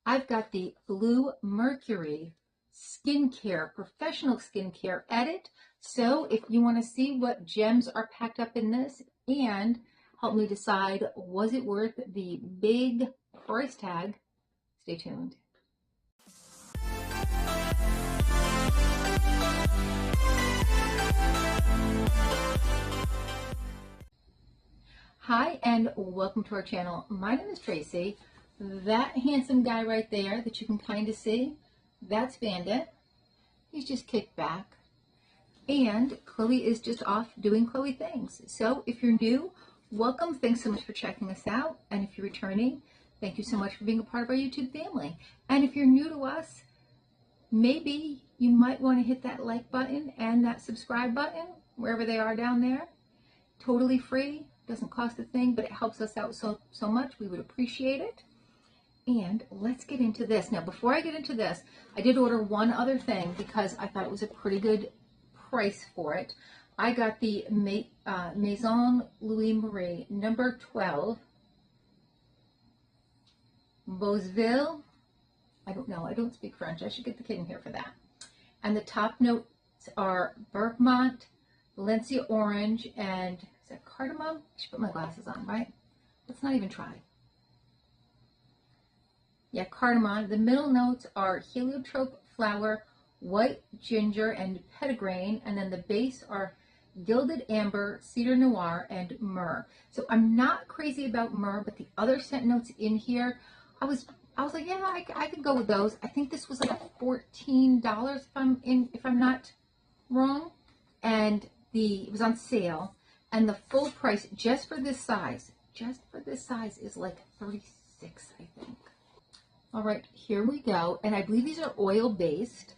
I've got the Bluemercury Skincare, Professional Skincare Edit. So if you want to see what gems are packed up in this and help me decide, was it worth the big price tag, stay tuned. Hi, and welcome to our channel. My name is Tracy. That handsome guy right there that you can kind of see, that's Bandit. He's just kicked back. And Chloe is just off doing Chloe things. So if you're new, welcome. Thanks so much for checking us out. And if you're returning, thank you so much for being a part of our YouTube family. And if you're new to us, maybe you might want to hit that like button and that subscribe button, wherever they are down there. Totally free. Doesn't cost a thing, but it helps us out so much. We would appreciate it. And let's get into this. Now, before I get into this, I did order one other thing because I thought it was a pretty good price for it. I got the Maison Louis Marie number 12 Beauville. I don't know. I don't speak French. I should get the kid in here for that. And the top notes are bergamot, Valencia orange, and is that cardamom? I should put my glasses on, right? Let's not even try. Yeah, cardamom. The middle notes are heliotrope flower, white ginger, and petitgrain. And then the base are gilded amber, cedar noir, and myrrh. So I'm not crazy about myrrh, but the other scent notes in here, I was like, yeah, I could go with those. I think this was like $14 if I'm not wrong. And it was on sale. And the full price just for this size is like $36, I think. All right, here we go. And I believe these are oil-based,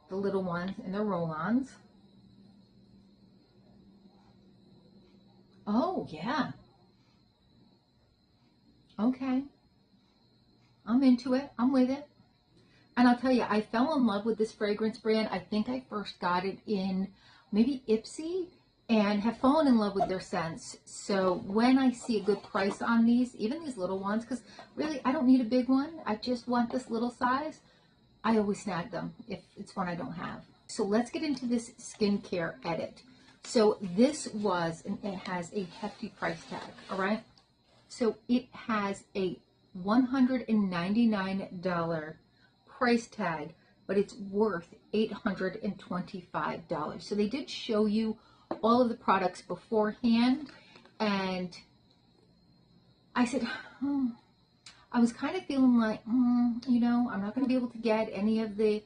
the little ones, and they're roll-ons. Oh, yeah. Okay. I'm into it. I'm with it. And I'll tell you, I fell in love with this fragrance brand. I think I first got it in maybe Ipsy, and have fallen in love with their scents. So when I see a good price on these, even these little ones, because really I don't need a big one, I just want this little size, I always snag them if it's one I don't have. So let's get into this skincare edit. So this was, and it has a hefty price tag, all right? So it has a $199 price tag, but it's worth $825. So they did show you all of the products beforehand, and I said, I was kind of feeling like, you know, I'm not going to be able to get any of the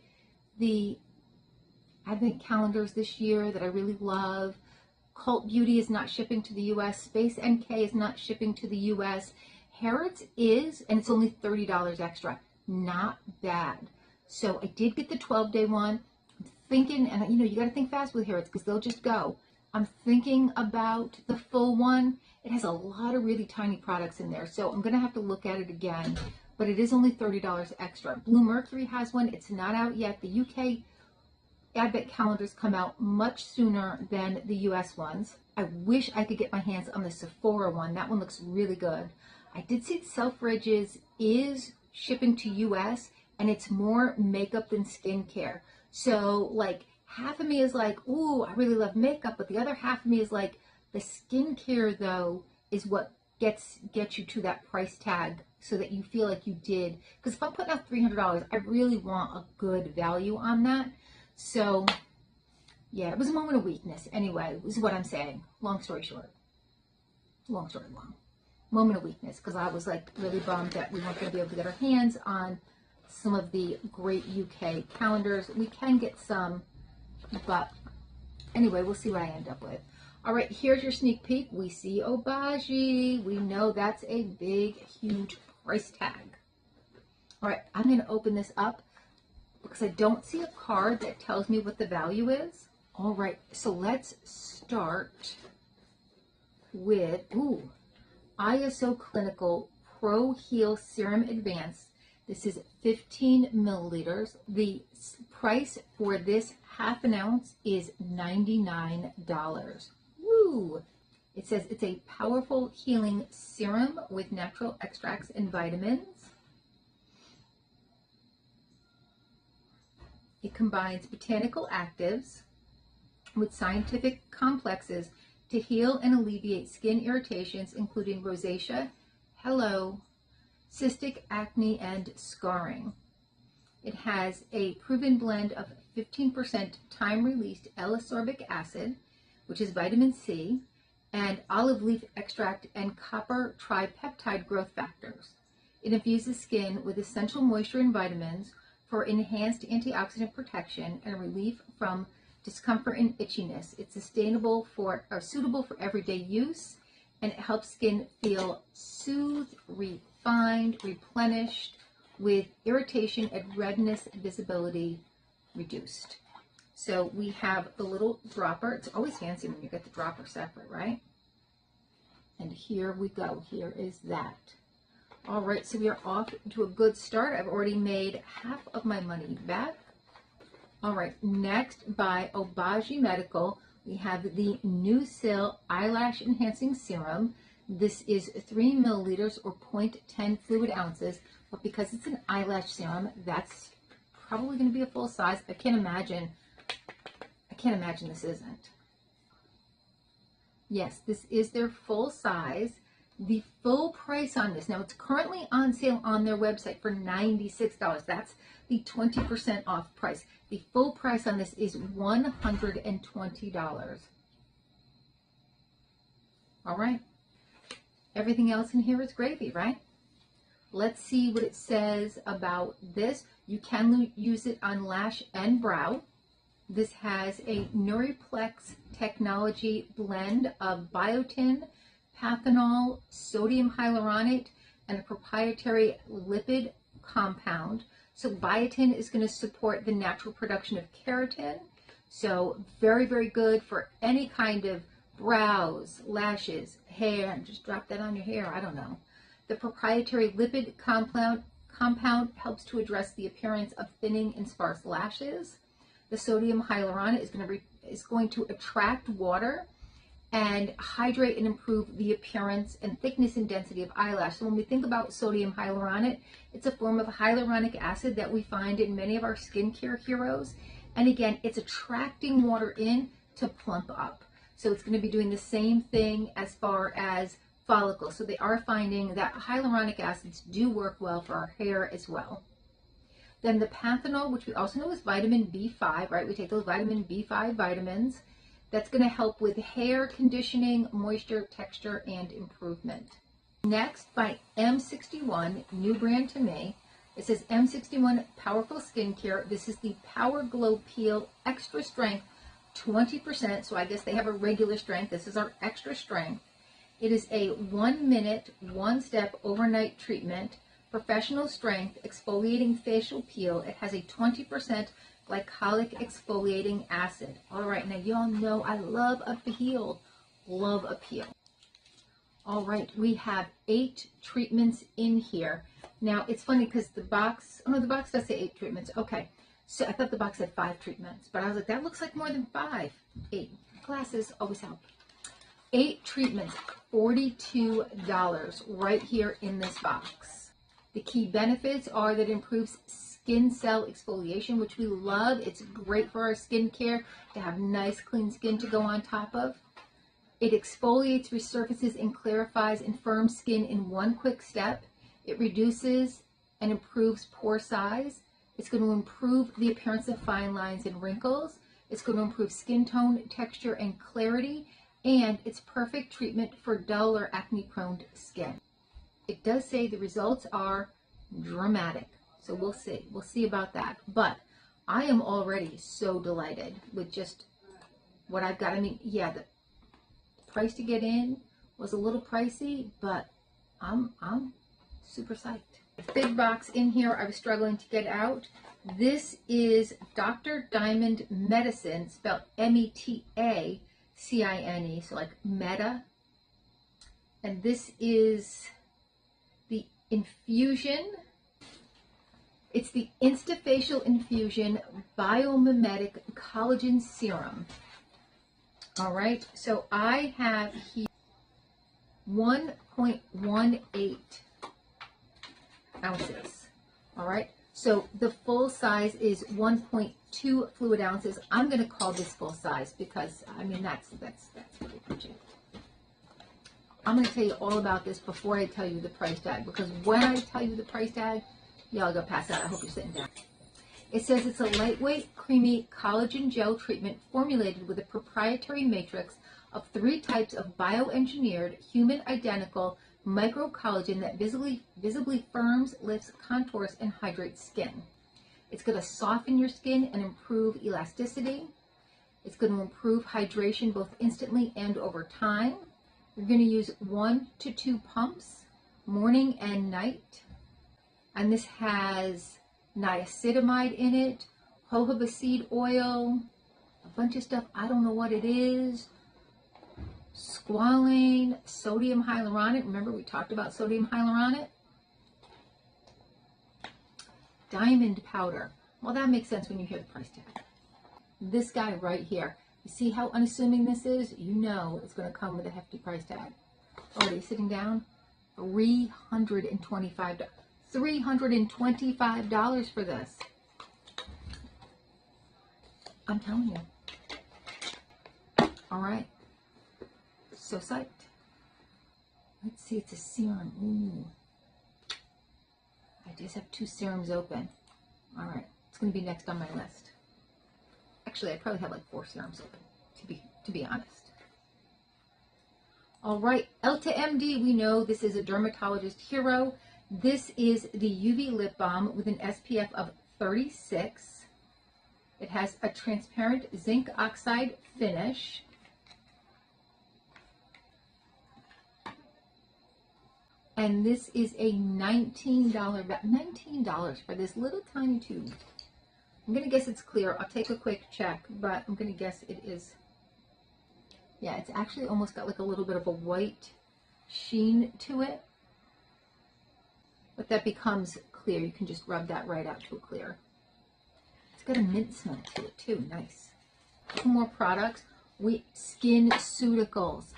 advent calendars this year that I really love. Cult Beauty is not shipping to the US. Space NK is not shipping to the US. Harrods is, and it's only $30 extra. Not bad. So I did get the 12-day one. I'm thinking, and you know, you got to think fast with Harrods because they'll just go. I'm thinking about the full one. It has a lot of really tiny products in there, so I'm going to have to look at it again, but it is only $30 extra. Bluemercury has one. It's not out yet. The UK advent calendars come out much sooner than the US ones. I wish I could get my hands on the Sephora one. That one looks really good. I did see Selfridges is shipping to US, and it's more makeup than skincare. So like, half of me is like, ooh, I really love makeup, but the other half of me is like, the skincare though is what gets you to that price tag so that you feel like you did. Because if I'm putting out $300, I really want a good value on that. So yeah, it was a moment of weakness. Anyway, this is what I'm saying. Long story short. Long story long. Moment of weakness, because I was like really bummed that we weren't going to be able to get our hands on some of the great UK calendars. We can get some, but anyway, we'll see what I end up with. All right, here's your sneak peek. We see Obagi. We know that's a big, huge price tag. All right, I'm going to open this up because I don't see a card that tells me what the value is. All right, so let's start with, ISO Clinical Pro Heal Serum Advanced. This is 15 milliliters. The price for this half an ounce is $99. Woo! It says it's a powerful healing serum with natural extracts and vitamins. It combines botanical actives with scientific complexes to heal and alleviate skin irritations, including rosacea, cystic acne, and scarring. It has a proven blend of 15% time-released L-ascorbic acid, which is vitamin C, and olive leaf extract and copper tripeptide growth factors. It infuses skin with essential moisture and vitamins for enhanced antioxidant protection and relief from discomfort and itchiness. It's suitable for everyday use, and it helps skin feel soothed, refined, replenished, with irritation and redness visibility reduced. So we have the little dropper. It's always fancy when you get the dropper separate, right? And here we go. Here is that. All right, so we are off to a good start. I've already made half of my money back. All right, next by Obagi Medical, we have the NuSil Eyelash Enhancing Serum. This is 3 milliliters or 0.10 fluid ounces, but because it's an eyelash serum, that's probably going to be a full size. I can't imagine this isn't. Yes, this is their full size. The full price on this, now it's currently on sale on their website for $96. That's the 20% off price. The full price on this is $120. All right. Everything else in here is gravy, right? Let's see what it says about this. You can use it on lash and brow. This has a Neuriplex technology blend of biotin, pathanol, sodium hyaluronate, and a proprietary lipid compound. So biotin is going to support the natural production of keratin. So very, very good for any kind of brows, lashes, hair. Just drop that on your hair. I don't know. The proprietary lipid compound helps to address the appearance of thinning and sparse lashes. The sodium hyaluronate is going to attract water and hydrate and improve the appearance and thickness and density of eyelash. So when we think about sodium hyaluronate, it's a form of hyaluronic acid that we find in many of our skincare heroes. And again, it's attracting water in to plump up. So it's going to be doing the same thing as far as follicles. So they are finding that hyaluronic acids do work well for our hair as well. Then the pathanol, which we also know is vitamin B5, right? We take those vitamin B5 vitamins. That's going to help with hair conditioning, moisture, texture, and improvement. Next, by M61, new brand to me. It says M61 Powerful Skincare. This is the Power Glow Peel Extra Strength 20%. So I guess they have a regular strength. This is our extra strength. It is a 1 minute, 1-step overnight treatment. Professional strength exfoliating facial peel. It has a 20% glycolic exfoliating acid. All right, now y'all know I love a peel. Love a peel. All right, we have 8 treatments in here. Now it's funny because the box, oh no, the box does say 8 treatments. Okay, so I thought the box had 5 treatments, but I was like, that looks like more than 5. 8. Glasses always help. 8 treatments, $42 right here in this box. The key benefits are that it improves skin cell exfoliation, which we love. It's great for our skincare to have nice, clean skin to go on top of. It exfoliates, resurfaces, and clarifies and firms skin in one quick step. It reduces and improves pore size. It's going to improve the appearance of fine lines and wrinkles. It's going to improve skin tone, texture, and clarity. And it's perfect treatment for dull or acne-prone skin. It does say the results are dramatic. So we'll see. We'll see about that. But I am already so delighted with just what I've got. I mean, yeah, the price to get in was a little pricey, but I'm super psyched. The big box in here I was struggling to get out. This is Dr. Diamond Medicine, spelled METACINE, so like meta. And this is the infusion. It's the Instafacial Infusion Biomimetic Collagen Serum. All right, so I have here 1.18 ounces. All right, So the full size is 1.2 fluid ounces. I'm going to call this full size because, I mean, that's pretty punchy. I'm going to tell you all about this before I tell you the price tag, because when I tell you the price tag, y'all go pass out. I hope you're sitting down. It says it's a lightweight, creamy collagen gel treatment formulated with a proprietary matrix of 3 types of bioengineered, human-identical microcollagen that visibly firms, lifts, contours, and hydrates skin. It's going to soften your skin and improve elasticity. It's going to improve hydration both instantly and over time. You're going to use 1 to 2 pumps, morning and night. And this has niacinamide in it, jojoba seed oil, a bunch of stuff, I don't know what it is, squalane, sodium hyaluronate. Remember we talked about sodium hyaluronate? Diamond powder. Well, that makes sense when you hear the price tag. This guy right here. You see how unassuming this is? You know it's going to come with a hefty price tag. Oh, are you sitting down? $325. $325 for this. I'm telling you. All right. So psyched. Let's see, it's a serum. Ooh. I just have 2 serums open. All right. It's going to be next on my list. Actually, I probably have like 4 serums open, to be honest. All right. Elta MD, we know this is a dermatologist hero. This is the UV lip balm with an SPF of 36. It has a transparent zinc oxide finish. And this is a $19 for this little tiny tube. I'm going to guess it's clear. I'll take a quick check, but I'm going to guess it is. Yeah, it's actually almost got like a little bit of a white sheen to it. But that becomes clear. You can just rub that right out to a clear. It's got a mint smell to it too. Nice. 2 more products. SkinCeuticals.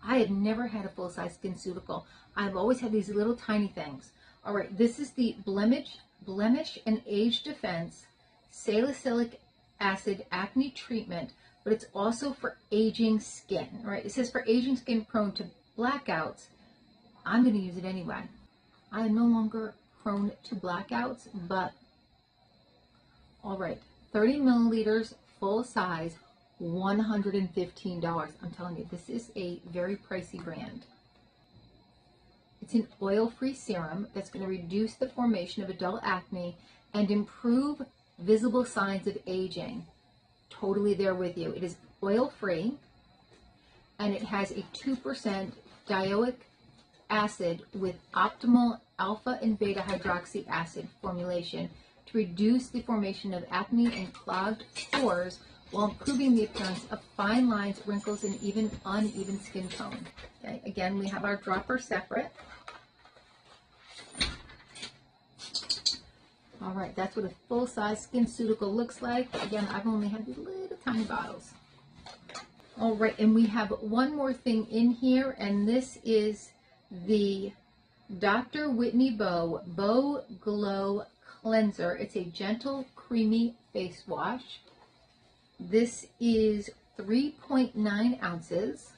I have never had a full-size SkinCeutical. I've always had these little tiny things. All right, this is the Blemish and Age Defense Salicylic Acid Acne Treatment, but it's also for aging skin, right? It says for aging skin prone to blackouts. I'm going to use it anyway. I am no longer prone to blackouts, but all right, 30 milliliters, full size, $115. I'm telling you, this is a very pricey brand. It's an oil-free serum that's going to reduce the formation of adult acne and improve visible signs of aging. Totally there with you. It is oil-free, and it has a 2% dioic acid with optimal alpha and beta hydroxy acid formulation to reduce the formation of acne and clogged pores while improving the appearance of fine lines, wrinkles, and even uneven skin tone. Okay, again, we have our dropper separate. All right, that's what a full-size SkinCeutical looks like. Again, I've only had these little tiny bottles. All right, and we have one more thing in here, and this is the Dr. Whitney Bow Glow Cleanser. It's a gentle, creamy face wash. This is 3.9 ounces,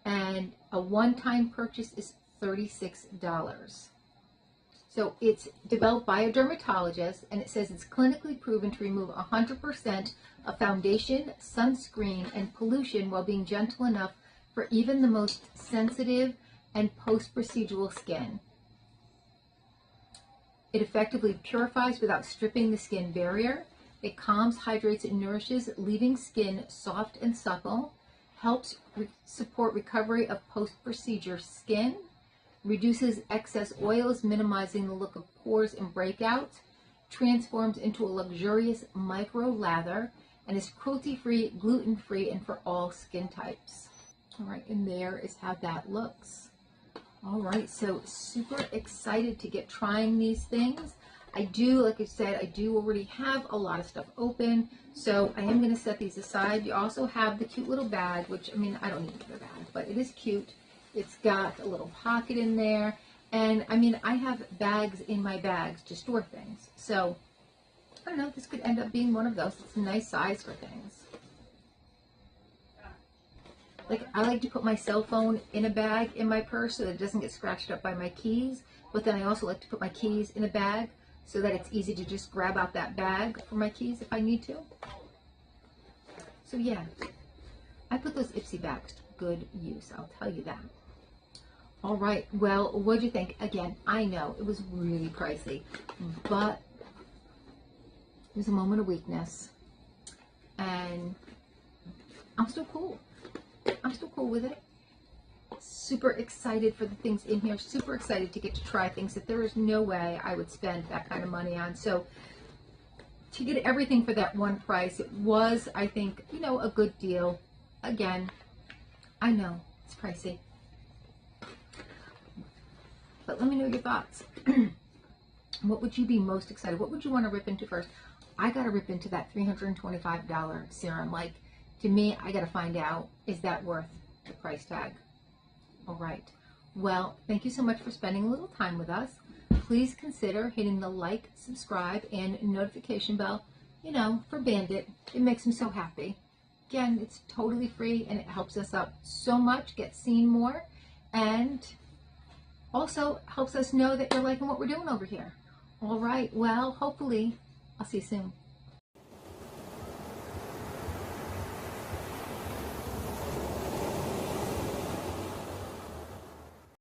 and a one-time purchase is $36. So it's developed by a dermatologist, and it says it's clinically proven to remove 100% of foundation, sunscreen, and pollution while being gentle enough for even the most sensitive and post-procedural skin. It effectively purifies without stripping the skin barrier. It calms, hydrates, and nourishes, leaving skin soft and supple, helps support recovery of post-procedure skin, reduces excess oils, minimizing the look of pores and breakouts, transforms into a luxurious micro lather, and is cruelty-free, gluten-free, and for all skin types. All right, and there is how that looks. All right, so super excited to get trying these things. I do, like I said, I do already have a lot of stuff open, so I am going to set these aside. You also have the cute little bag, which, I mean, I don't need another bag, but it is cute. It's got a little pocket in there, And I mean, I have bags in my bags to store things. So I don't know, this could end up being one of those. It's a nice size for things. Like, I like to put my cell phone in a bag in my purse so that it doesn't get scratched up by my keys. But then I also like to put my keys in a bag so that it's easy to just grab out that bag for my keys if I need to. So yeah, I put those Ipsy bags to good use, I'll tell you that. All right, well, what'd you think? Again, I know it was really pricey, but it was a moment of weakness, and I'm still cool. I'm still cool with it. Super excited for the things in here. Super excited to get to try things that there is no way I would spend that kind of money on. So to get everything for that one price, it was, I think, you know, a good deal. Again, I know it's pricey, but let me know your thoughts. What would you be most excited? What would you want to rip into first? I got to rip into that $325 serum. Like, to me, I got to find out, is that worth the price tag? All right. Well, thank you so much for spending a little time with us. Please consider hitting the like, subscribe, and notification bell, you know, for Bandit. It makes me so happy. Again, it's totally free, and it helps us out so much, get seen more, and also helps us know that you're liking what we're doing over here. All right. Well, hopefully, I'll see you soon.